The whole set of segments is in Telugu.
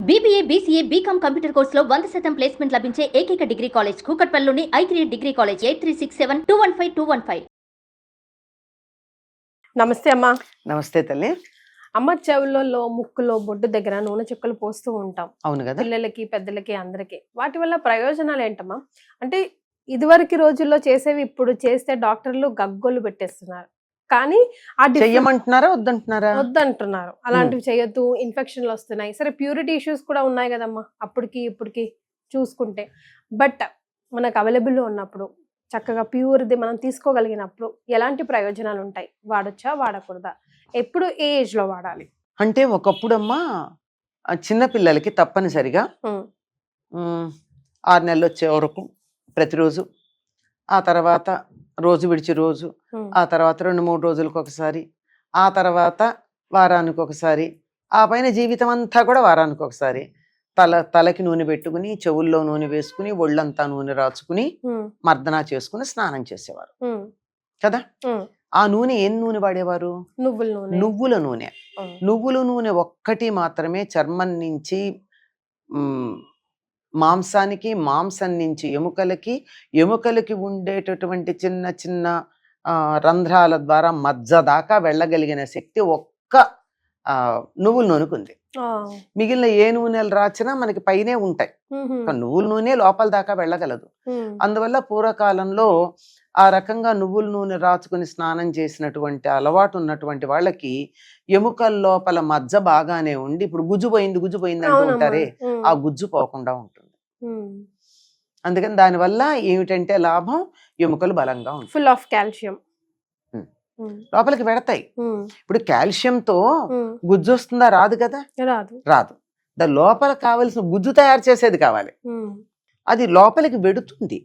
BBA, BCA, BCom కంప్యూటర్ కోర్సులో 100% ప్లేస్మెంట్ లభించే ఏకైక డిగ్రీ కాలేజ్ కూకట్పల్లిలోని I3 డిగ్రీ కాలేజ్ 8367215215. నమస్తే అమ్మా. నమస్తే తల్లి. అమ్మ, చెవులలో, ముక్కులో, బొడ్డు దగ్గర నూనె చుక్కలు పోస్తూ ఉంటాం. అవును కదా. పిల్లలకి, పెద్దలకి, అందరికి. వాటి వల్ల ప్రయోజనాలు ఏంటమ్మా? అంటే ఇదివరకు రోజుల్లో చేసేవి ఇప్పుడు చేస్తే డాక్టర్లు గగ్గోలు పెట్టేస్తున్నారు, కానీ చెయ్యమంటున్నారా వద్దంటున్నారా? వద్దంటున్నారు. అలాంటివి చేయొద్దు, ఇన్ఫెక్షన్లు వస్తున్నాయి. సరే, ప్యూరిటీ ఇష్యూస్ కూడా ఉన్నాయి కదమ్మా అప్పటికి ఇప్పటికి చూసుకుంటే. బట్ మనకు అవైలబుల్లో ఉన్నప్పుడు చక్కగా ప్యూర్ది మనం తీసుకోగలిగినప్పుడు ఎలాంటి ప్రయోజనాలు ఉంటాయి? వాడొచ్చా, వాడకూడదా? ఎప్పుడు ఏ ఏజ్ లో వాడాలి? అంటే ఒకప్పుడమ్మా చిన్న పిల్లలకి తప్పనిసరిగా 6 నెలలు వచ్చే వరకు ప్రతిరోజు, ఆ తర్వాత రోజు విడిచి రోజు, ఆ తర్వాత 2-3 రోజులకు ఒకసారి, ఆ తర్వాత వారానికి ఒకసారి, ఆ పైన జీవితం అంతా కూడా వారానికి ఒకసారి తలకి నూనె పెట్టుకుని, చెవుల్లో నూనె వేసుకుని, ఒళ్ళంతా నూనె రాచుకుని, మర్దనా చేసుకుని స్నానం చేసేవారు కదా. ఆ నూనె ఏం నూనె వాడేవారు? నువ్వుల నూనె. నువ్వుల నూనె ఒక్కటి మాత్రమే చర్మం నుంచి మాంసానికి, మాంసం నుంచి ఎముకలకి, ఎముకలకి ఉండేటటువంటి చిన్న చిన్న రంధ్రాల ద్వారా మజ్జ దాకా వెళ్ళగలిగిన శక్తి ఒక్క నువ్వుల నూనెకు ఉంది. మిగిలిన ఏ నూనెలు రాచినా మనకి పైనే ఉంటాయి, నువ్వుల నూనె లోపల దాకా వెళ్ళగలదు. అందువల్ల పూర్వకాలంలో ఆ రకంగా నువ్వుల నూనె రాచుకుని స్నానం చేసినటువంటి అలవాటు ఉన్నటువంటి వాళ్ళకి ఎముకల లోపల మజ్జ బాగానే ఉండి, ఇప్పుడు గుజ్జు పోయింది అంటుంటారే, ఆ గుజ్జు పోకుండా ఉంటుంది. అందుకని దానివల్ల ఏమిటంటే లాభం, ఎముకలు బలంగా ఉంటాయి, ఫుల్ ఆఫ్ కాల్షియం లోపలికి పెడతాయి. ఇప్పుడు కాల్షియంతో గుజ్జు వస్తుందా? రాదు కదా, రాదు. దాని లోపల కావలసిన గుజ్జు తయారు చేసేది కావాలి, అది లోపలికి వెడుతుంది,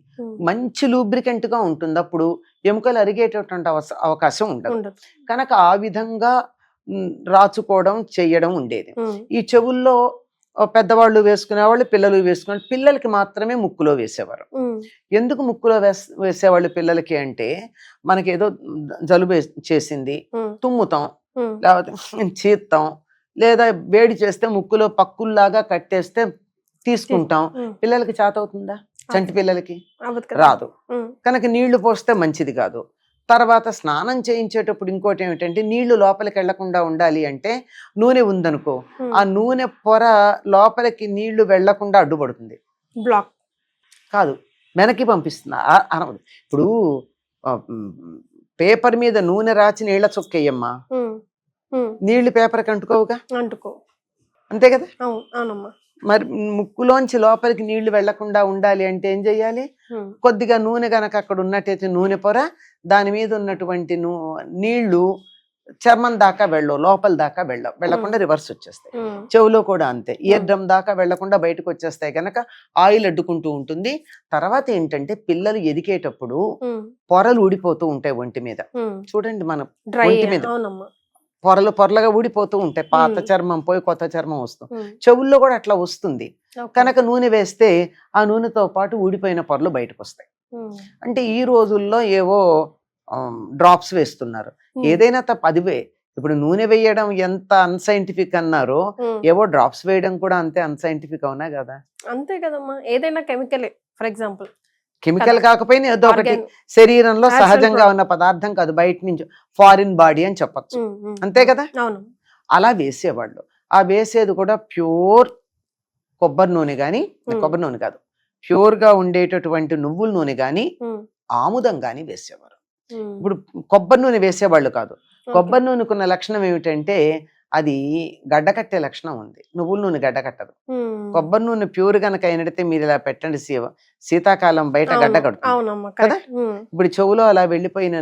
మంచి లూబ్రికెంట్ గా ఉంటుంది. అప్పుడు ఎముకలు అరిగేటటువంటి అవకాశం ఉండదు. కనుక ఆ విధంగా రాచుకోవడం చెయ్యడం ఉండేది. ఈ చెవుల్లో పెద్దవాళ్ళు వేసుకునేవాళ్ళు, పిల్లలు వేసుకునే పిల్లలకి మాత్రమే ముక్కులో వేసేవారు. ఎందుకు ముక్కులో వేసేవాళ్ళు పిల్లలకి అంటే, మనకి ఏదో జలుబు చేసింది, తుమ్ముతాం, లేకపోతే చీత్తాం, లేదా వేడి చేస్తే ముక్కులో పక్కుల్లాగా కట్టేస్తే తీసుకుంటాం. పిల్లలకి చేత అవుతుందా? చంటి పిల్లలకి రాదు. కనుక నీళ్లు పోస్తే మంచిది కాదు. తర్వాత స్నానం చేయించేటప్పుడు ఇంకోటి ఏమిటంటే, నీళ్లు లోపలికి వెళ్లకుండా ఉండాలి అంటే నూనె ఉందనుకో, ఆ నూనె పొర లోపలికి నీళ్లు వెళ్లకుండా అడ్డుపడుతుంది, బ్లాక్ కాదు వెనక్కి పంపిస్తుంది. ఇప్పుడు పేపర్ మీద నూనె రాచి నీళ్ల చుక్కేయమ్మా, నీళ్లు పేపర్కి అంటుకోవుగా, అంతే కదా. మరి ముక్కులోంచి లోపలికి నీళ్లు వెళ్లకుండా ఉండాలి అంటే ఏం చెయ్యాలి? కొద్దిగా నూనె గనక అక్కడ ఉన్నట్టయితే నూనె పొర, దాని మీద ఉన్నటువంటి నీళ్లు చర్మం దాకా వెళ్ళవు, లోపల దాకా వెళ్లకుండా రివర్స్ వచ్చేస్తాయి. చెవులో కూడా అంతే, ఇయర్ డ్రమ్ దాకా వెళ్లకుండా బయటకు వచ్చేస్తాయి. కనుక ఆయిల్ అడ్డుకుంటూ ఉంటుంది. తర్వాత ఏంటంటే, పిల్లలు ఎదిగేటప్పుడు పొరలు ఊడిపోతూ ఉంటాయి ఒంటి మీద. చూడండి, మన ఒంటి మీద పొరలుగా ఊడిపోతూ ఉంటాయి, పాత చర్మం పోయి కొత్త చర్మం వస్తుంది. చెవుల్లో కూడా అట్లా వస్తుంది. కనుక నూనె వేస్తే ఆ నూనెతో పాటు ఊడిపోయిన పొరలు బయటకు వస్తాయి. అంటే ఈ రోజుల్లో ఏవో డ్రాప్స్ వేస్తున్నారు, ఏదైనా తప్ప అదివే. ఇప్పుడు నూనె వేయడం ఎంత అన్సైంటిఫిక్ అన్నారో, ఏవో డ్రాప్స్ వేయడం కూడా అంతే అన్సైంటిఫిక్ అవునా కదా. అంతే కదమ్మా, ఏదైనా కెమికల్. ఫర్ ఎగ్జాంపుల్, కెమికల్ కాకపోయినా ఏదో ఒకటి శరీరంలో సహజంగా ఉన్న పదార్థం కాదు, బయట నుంచి ఫారిన్ బాడీ అని చెప్పచ్చు, అంతే కదా. అలా వేసేవాళ్ళు. ఆ వేసేది కూడా ప్యూర్ కొబ్బరి నూనె గాని, కొబ్బరి నూనె కాదు, ప్యూర్ గా ఉండేటటువంటి నువ్వుల నూనె గాని, ఆముదం గాని వేసేవారు. ఇప్పుడు కొబ్బరి నూనె వేసేవాళ్ళు కాదు. కొబ్బరి నూనెకున్న లక్షణం ఏమిటంటే, అది గడ్డకట్టే లక్షణం ఉంది, నువ్వుల నూనె గడ్డకట్టదు. కొబ్బరి నూనె ప్యూర్ గనక అయినడితే మీరు ఇలా పెట్టండి, శీతాకాలం బయట గడ్డ కడుతుంది కదా. ఇప్పుడు చెవులో అలా వెళ్ళిపోయిన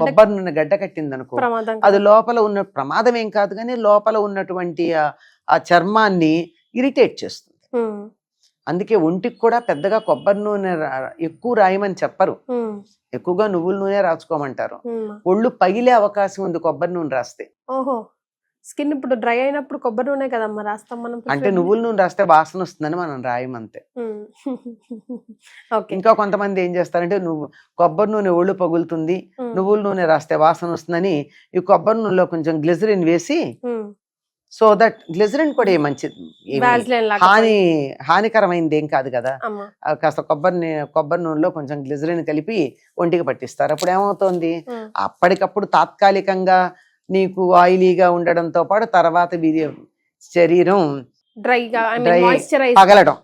కొబ్బరి నూనె గడ్డ కట్టింది అనుకో, అది లోపల ఉన్న ప్రమాదం ఏం కాదు, కానీ లోపల ఉన్నటువంటి ఆ చర్మాన్ని ఇరిటేట్ చేస్తుంది. అందుకే ఒంటికి కూడా పెద్దగా కొబ్బరి నూనె ఎక్కువ రాయమని చెప్పరు, ఎక్కువగా నువ్వుల నూనె రాసుకోమంటారు. ఒళ్ళు పగిలే అవకాశం ఉంది కొబ్బరి నూనె రాస్తే. స్కిన్ ఇప్పుడు డ్రై అయినప్పుడు కొబ్బరి నూనె కదమ్మా రాస్తాం మనం, అంటే నువ్వుల నూనె రాస్తే వాసన వస్తుందని మనం రాయమంతే. ఇంకా కొంతమంది ఏం చేస్తారంటే, కొబ్బరి నూనె ఒళ్ళు పగులుతుంది, నువ్వుల నూనె రాస్తే వాసన వస్తుందని ఈ కొబ్బరి నూనెలో కొంచెం గ్లిజరిన్ వేసి సో దట్ గ్లిజరిన్ కూడా మంచిది, ఏమీ వాజ్లైన్ లాగా హానికరమైనది ఏం కాదు కదా. అమ్మ. కాస్త కొబ్బరి నూనెలో కొంచెం గ్లిజరిన్ కలిపి ఒంటికి పట్టిస్తారు. అప్పుడు ఏమవుతుంది, అప్పటికప్పుడు తాత్కాలికంగా నీకు ఆయిలీగా ఉండడంతో పాటు తర్వాత శరీరం డ్రైగా పగలడం,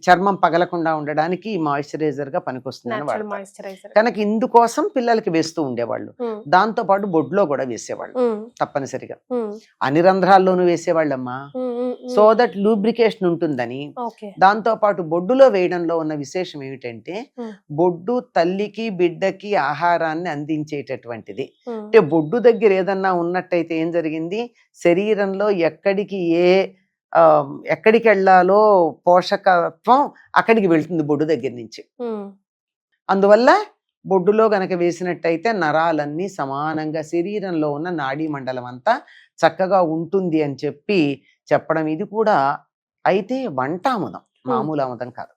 చర్మం పగలకుండా ఉండడానికి మాయిశ్చరైజర్ గా పనికొస్తుందని కనుక ఇందుకోసం పిల్లలకి వేస్తూ ఉండేవాళ్ళు. దాంతో పాటు బొడ్లో కూడా వేసేవాళ్ళు తప్పనిసరిగా, అన్ని రంధ్రాల్లోనూ వేసేవాళ్ళమ్మా. సో దట్ లూబ్రికేషన్ ఉంటుందని. దాంతో పాటు బొడ్డులో వేయడంలో ఉన్న విశేషం ఏమిటంటే బొడ్డు తల్లికి బిడ్డకి ఆహారాన్ని అందించేటటువంటిది. అంటే బొడ్డు దగ్గర ఏదన్నా ఉన్నట్టయితే ఏం జరిగింది, శరీరంలో ఎక్కడికి వెళ్ళాలో పోషకత్వం అక్కడికి వెళ్తుంది బొడ్డు దగ్గర నుంచి. అందువల్ల బొడ్డులో గనక వేసినట్టయితే నరాలన్నీ సమానంగా శరీరంలో ఉన్న నాడీ మండలం అంతా చక్కగా ఉంటుంది అని చెప్పడం. ఇది కూడా అయితే వంటాముదం, మామూలు ఆముదం కాదు.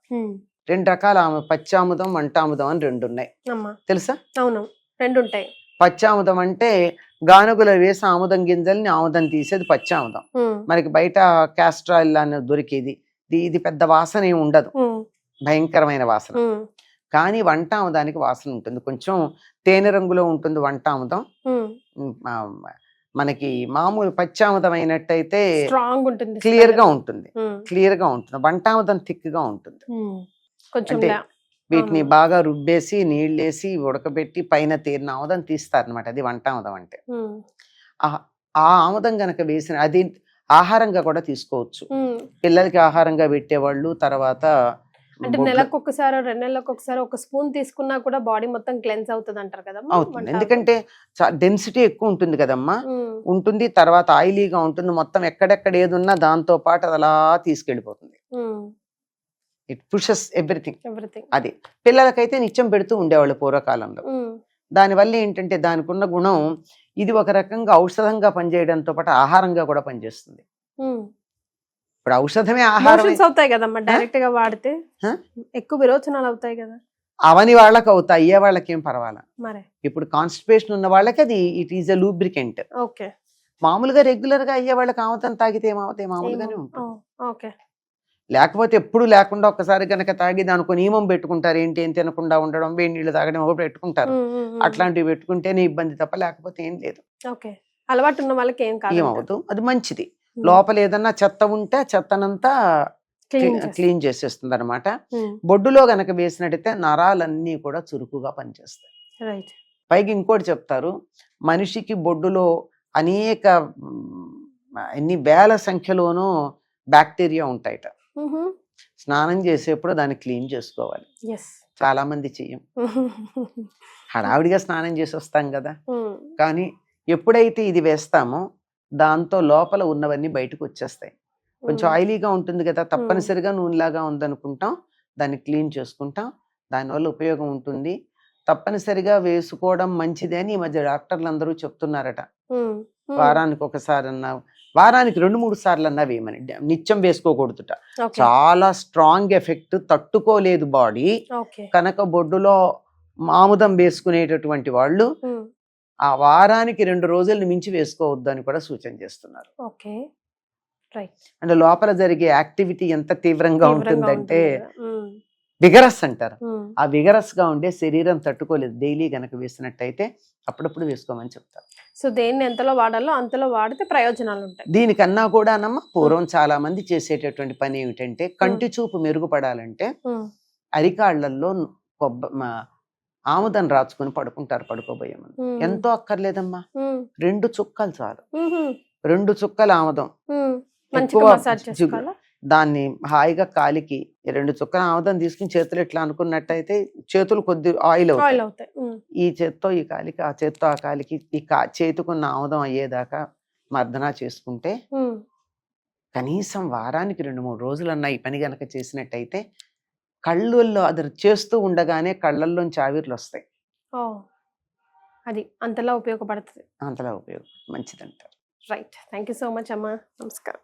2 రకాల పచ్చాముదం వంటాముదం అని 2 ఉన్నాయి తెలుసా? అవును, 2 ఉంటాయి. పచ్చాముదం అంటే గానుగులో వేసి ఆముదం గింజల్ని ఆముదం తీసేది పచ్చాముదం. మనకి బయట క్యాస్ట్రాయిల్ అని దొరికేది, ఇది పెద్ద వాసన ఏమి ఉండదు, భయంకరమైన వాసన. కానీ వంటాముదానికి వాసన ఉంటుంది, కొంచెం తేనె రంగులో ఉంటుంది వంటాముదం. మనకి మామూలు పచ్చాముదం అయినట్టయితే స్ట్రాంగ్ ఉంటుంది, క్లియర్ గా ఉంటుంది. వంటాముదం థిక్ గా ఉంటుంది. అంటే వీటిని బాగా రుబ్బేసి నీళ్ళేసి ఉడకబెట్టి పైన తేరిన ఆముదం తీస్తారనమాట, అది వంటాముదం అంటే. ఆ ఆముదం గనక వేసిన అది ఆహారంగా కూడా తీసుకోవచ్చు, పిల్లలకి ఆహారంగా పెట్టేవాళ్ళు. తర్వాత అంటే నెలకు ఒకసారి 2 నెలలకు ఒకసారి 1 స్పూన్ తీసుకున్నా కూడా బాడీ మొత్తం క్లెన్స్ అవుతుంది అంటారు కదా? అవుతుంది, ఎందుకంటే డెన్సిటీ ఎక్కువ ఉంటుంది కదమ్మా, ఉంటుంది. తర్వాత ఆయిలీగా ఉంటుంది, మొత్తం ఎక్కడెక్కడ ఏది ఉన్నా దాంతో పాటు అది అలా తీసుకెళ్ళిపోతుంది. It pushes everything. అది పిల్లలకైతే నిత్యం పెడుతూ ఉండేవాళ్ళు పూర్వకాలంలో. దానివల్ల ఏంటంటే దానికి ఉన్న గుణం, ఇది ఒక రకంగా ఔషధంగా పనిచేయడంతో పాటు ఆహారంగా కూడా పనిచేస్తుంది. ఇప్పుడు ఔషధమే ఆహారం అవుతాయి కదమ్మా, డైరెక్ట్ గా వాడితే ఎక్కువ విరోచనాలు అవుతాయి కదా. అవని వాళ్ళకి అవుతాయి, అయ్యే వాళ్ళకి ఏం పర్వాలా. ఇప్పుడు కాన్స్టిపేషన్ ఉన్న వాళ్ళకి అది ఇట్ ఈజ్ ఎ లూబ్రికెంట్. మామూలుగా రెగ్యులర్ గా అయ్యే వాళ్ళకి ఆముదం తాగితే ఏమవుతాయి, మామూలుగానే ఉంటుంది. లేకపోతే ఎప్పుడు లేకుండా ఒక్కసారి కనుక తాగి దానికి నియమం పెట్టుకుంటారు, ఏంటి ఏం తినకుండా ఉండడం, వేడి నీళ్ళు తాగడం ఒకటి పెట్టుకుంటారు. అట్లాంటివి పెట్టుకుంటేనే ఇబ్బంది తప్ప లేకపోతే ఏం లేదు. అలవాటు ఉన్న వాళ్ళకి ఏమవుతూ అది మంచిది. లోపల ఏదన్నా చెత్త ఉంటే చెత్తనంతా క్లీన్ చేసేస్తుంది అనమాట. బొడ్డులో గనక వేసినట్టయితే నరాలన్నీ కూడా చురుకుగా పనిచేస్తాయి. పైకి ఇంకోటి చెప్తారు, మనిషికి బొడ్డులో అనేక ఎన్ని వేల సంఖ్యలోనూ బ్యాక్టీరియా ఉంటాయట. స్నానం చేసేప్పుడు దాన్ని క్లీన్ చేసుకోవాలి. చాలా మంది చెయ్యం, హడావిడిగా స్నానం చేసి వస్తాం కదా. కానీ ఎప్పుడైతే ఇది వేస్తామో దాంతో లోపల ఉన్నవన్నీ బయటకు వచ్చేస్తాయి. కొంచెం ఆయిలీగా ఉంటుంది కదా, తప్పనిసరిగా నూనెలాగా ఉందనుకుంటాం, దాన్ని క్లీన్ చేసుకుంటాం, దానివల్ల ఉపయోగం ఉంటుంది. తప్పనిసరిగా వేసుకోవడం మంచిది అని ఈ మధ్య డాక్టర్లు అందరూ చెప్తున్నారట. వారానికి ఒకసారి అన్నా, వారానికి 2-3 సార్లు అన్నా వేయమని, నిత్యం వేసుకోకూడదుట. చాలా స్ట్రాంగ్ ఎఫెక్ట్ తట్టుకోలేదు బాడీ కనుక బొడ్డులో ఆముదం వేసుకునేటటువంటి వాళ్ళు ఆ వారానికి 2 రోజులను మించి వేసుకోవద్దు అని కూడా సూచన చేస్తున్నారు. అంటే లోపల జరిగే యాక్టివిటీ ఎంత తీవ్రంగా ఉంటుందంటే విగరస్ అంటారు. ఆ విగరస్ గా ఉండే శరీరం తట్టుకోలేదు. డైలీ గనక వేసినట్టయితే అప్పుడప్పుడు వేసుకోమని చెప్తారు. సో దేన్ని ఎంతలో వాడాలో అంతలో వాడితే ప్రయోజనాలు ఉంటాయి. దీనికన్నా కూడా పూర్వం చాలా మంది చేసేటటువంటి పని ఏమిటంటే, కంటి చూపు మెరుగుపడాలంటే అరికాళ్లలో ఆముదం రాచుకుని పడుకుంటారు పడుకోబోయే ముందు. ఎంతో అక్కర్లేదమ్మా, 2 చుక్కలు చాలు. 2 చుక్కలు ఆముదం, దాన్ని హాయిగా కాలికి 2 చుక్కల ఆముదం తీసుకుని చేతులు ఇట్లా అనుకున్నట్టయితే చేతులు కొద్ది ఆయిల్ అవుతాయి. ఈ చేత్తో ఈ కాలికి, ఆ చేత్తో ఆ కాలికి, ఈ చేతుకున్న ఆముదం అయ్యేదాకా మర్దన చేసుకుంటే కనీసం వారానికి 2-3 రోజులన్నా ఈ పని గనక చేసినట్టయితే కళ్ళల్లో అది చేస్తూ ఉండగానే కళ్ళల్లోంచి ఆవిర్లు వస్తాయి. అది అంతలా ఉపయోగపడుతుంది. అంతలా ఉపయోగం మంచిదంటారు. Right, thank you so much అమ్మా, నమస్కారం.